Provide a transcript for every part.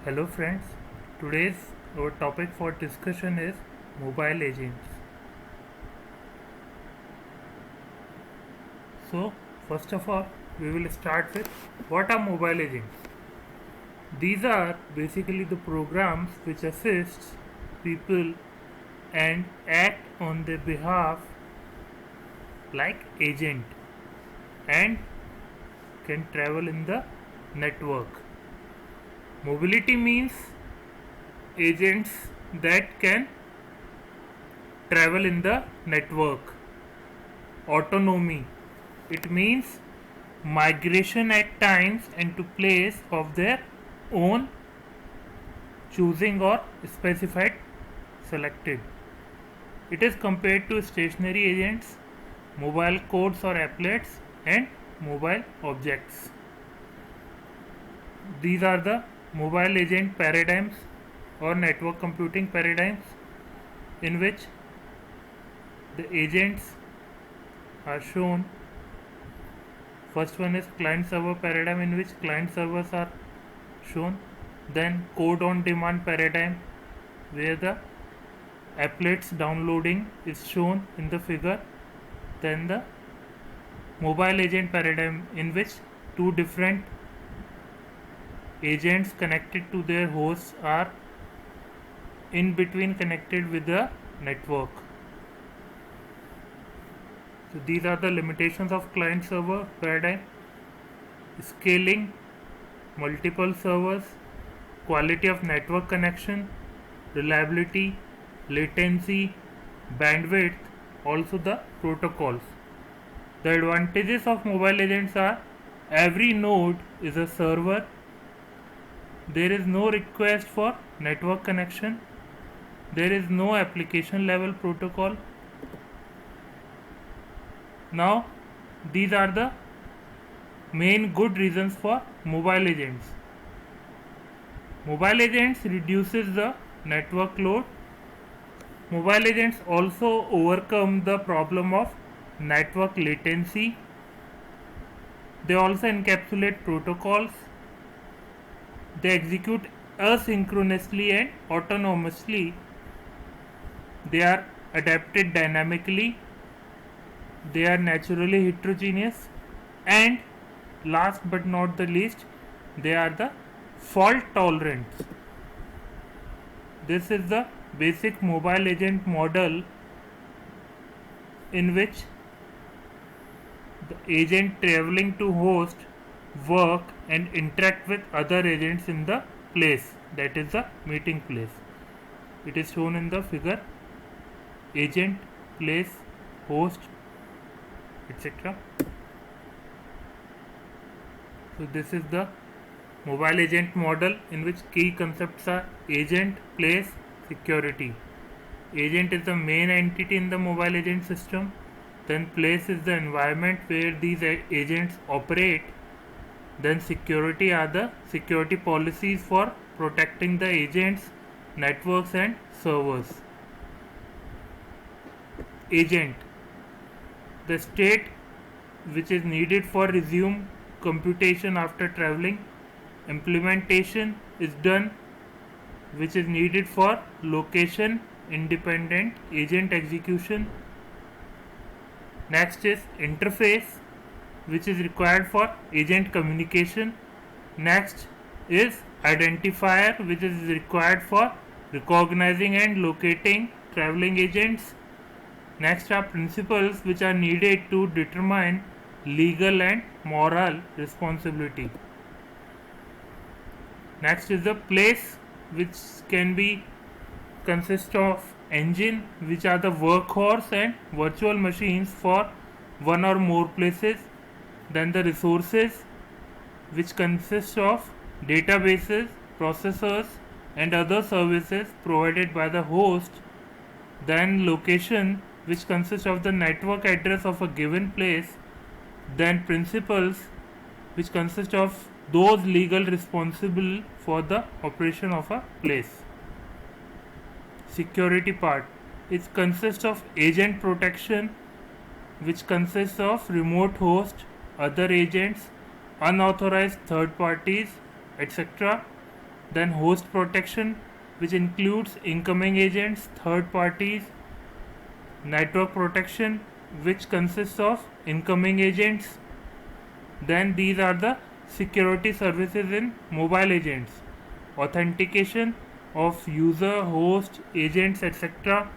Hello friends, today's our topic for discussion is mobile agents. So first of all we will start with what are mobile agents. These are basically the programs which assist people and act on their behalf like agent and can travel in the network. Mobility means agents that can travel in the network. Autonomy, it means migration at times and to place of their own choosing or specified selected. It is compared to stationary agents, mobile codes or applets and mobile objects. These are the mobile agent paradigms or network computing paradigms in which the agents are shown. First one is client server paradigm in which client servers are shown. Then code on demand paradigm where the applets downloading is shown in the figure. Then the mobile agent paradigm in which two different agents connected to their hosts are in between connected with the network. So these are the limitations of client server paradigm: scaling, multiple servers, quality of network connection, reliability, latency, bandwidth, also the protocols. The advantages of mobile agents are every node is a server, there is no request for network connection, there is no application level protocol. Now these are the main good reasons for mobile agents. Mobile agents reduces the network load. Mobile agents also overcome the problem of network latency. They also encapsulate protocols. They execute asynchronously and autonomously. They are adapted dynamically. They are naturally heterogeneous, and last but not the least, they are the fault tolerant. This is the basic mobile agent model in which the agent traveling to host work and interact with other agents in the place, that is the meeting place. It is shown in the figure: agent, place, host, etc. So this is the mobile agent model in which key concepts are agent, place, security. Agent is the main entity in the mobile agent system. Then place is the environment where these agents operate. Then security are the security policies for protecting the agents, networks and servers. Agent, the state which is needed for resume computation after traveling. Implementation is done which is needed for location independent agent execution. Next is interface, which is required for agent communication. Next is identifier, which is required for recognizing and locating traveling agents. Next are principles, which are needed to determine legal and moral responsibility. Next is the place, which can be consist of engine, which are the workhorse and virtual machines for one or more places. Then the resources, which consist of databases, processors and other services provided by the host. Then location, which consists of the network address of a given place. Then principles, which consist of those legal responsible for the operation of a place. Security part, it consists of agent protection, which consists of remote host, other agents, unauthorized third parties, etc. Then host protection, which includes incoming agents, third parties. Network protection, which consists of incoming agents. Then these are the security services in mobile agents: authentication of user, host, agents, etc.,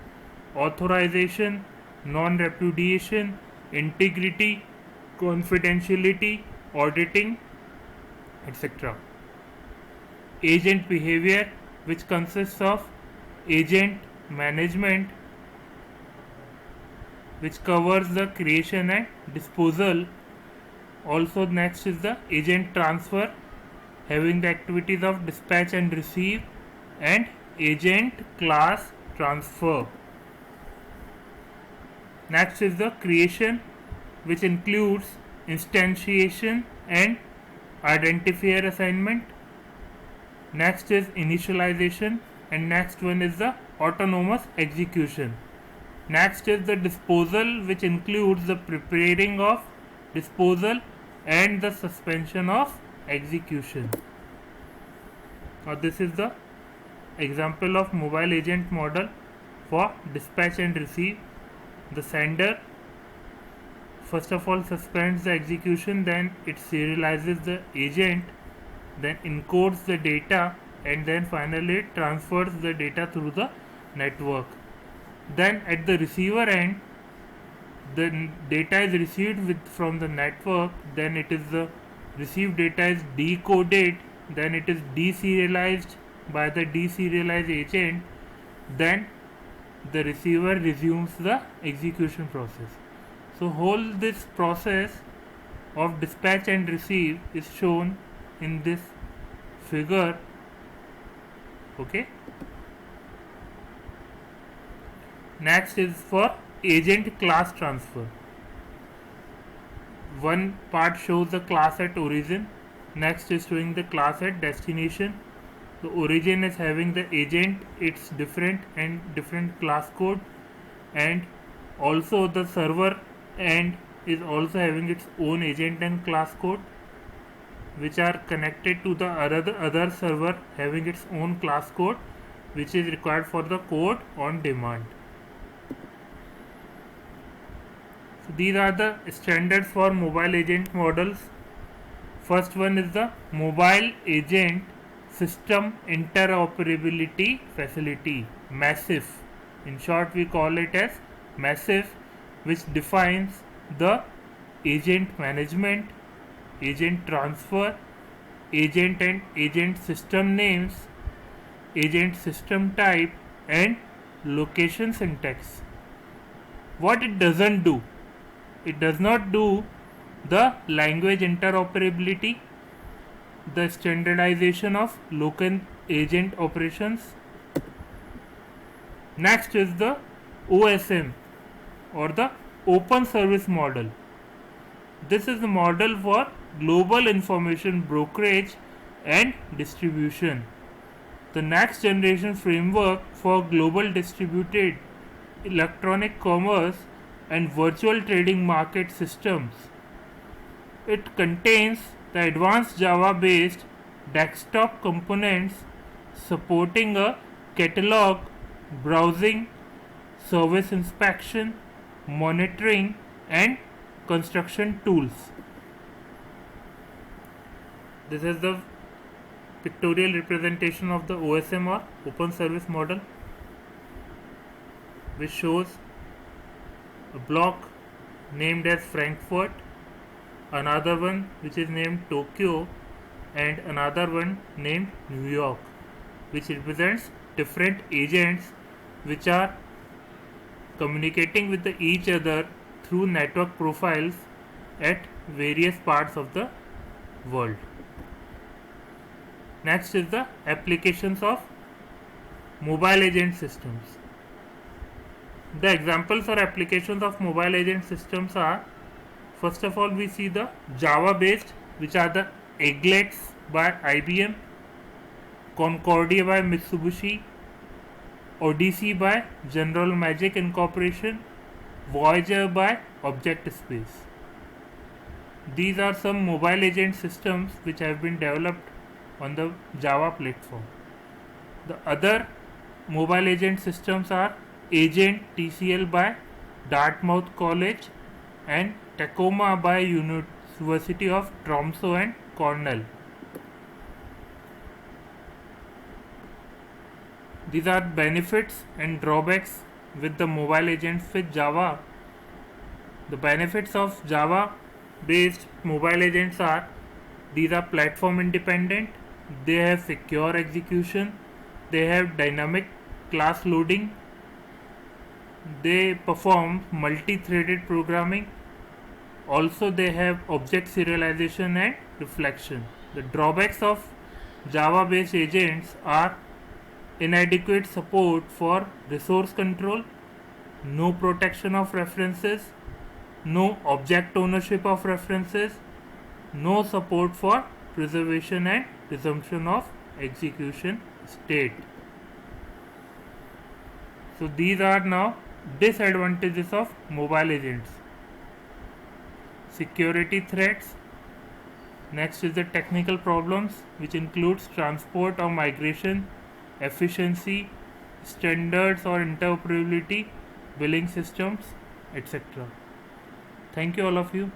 authorization, non-repudiation, integrity, confidentiality, auditing, etc. Agent behavior, which consists of agent management, which covers the creation and disposal. Also, next is the agent transfer, having the activities of dispatch and receive, and agent class transfer. Next is the creation, which includes instantiation and identifier assignment. Next is initialization, and next one is the autonomous execution. Next is the disposal, which includes the preparing of disposal and the suspension of execution. Now this is the example of mobile agent model for dispatch and receive. The sender first of all suspends the execution, then it serializes the agent, then encodes the data, and then finally transfers the data through the network. Then at the receiver end, the data is received from the network, then it is the received data is decoded, then it is deserialized by the deserialized agent, then the receiver resumes the execution process. So whole this process of dispatch and receive is shown in this figure. Okay. Next is for agent class transfer. One part shows the class at origin, next is showing the class at destination. The origin is having the agent, its different and different class code, and also the server end is also having its own agent and class code, which are connected to the other server having its own class code, which is required for the code on demand. So these are the standards for mobile agent models. First one is the Mobile Agent System Interoperability Facility, MASIF. In short, we call it as MASIF, which defines the agent management, agent transfer, agent and agent system names, agent system type, and location syntax. What it doesn't do, it does not do the language interoperability, the standardization of local agent operations. Next is the OSM, or the Open Service Model. This is the model for global information brokerage and distribution. The next generation framework for global distributed electronic commerce and virtual trading market systems. It contains the advanced Java based desktop components supporting a catalog, browsing, service inspection, monitoring, and construction tools. This is the pictorial representation of the OSM, or Open Service Model, which shows a block named as Frankfurt, another one which is named Tokyo, and another one named New York, which represents different agents which are communicating with each other through network profiles at various parts of the world. Next is the applications of mobile agent systems. The examples or applications of mobile agent systems are, first of all, we see the Java based, which are the Egglets by IBM, Concordia by Mitsubishi, Odyssey by General Magic Incorporation, Voyager by Object Space. These are some mobile agent systems which have been developed on the Java platform. The other mobile agent systems are Agent TCL by Dartmouth College and Tacoma by University of Tromsø and Cornell. These are benefits and drawbacks with the mobile agents with Java. The benefits of Java based mobile agents are: these are platform independent, they have secure execution, they have dynamic class loading, they perform multi-threaded programming, also they have object serialization and reflection. The drawbacks of Java based agents are inadequate support for resource control, no protection of references, no object ownership of references, no support for preservation and resumption of execution state. So these are now disadvantages of mobile agents. Security threats. Next is the technical problems, which includes transport or migration, efficiency, standards or interoperability, billing systems, etc. Thank you all of you.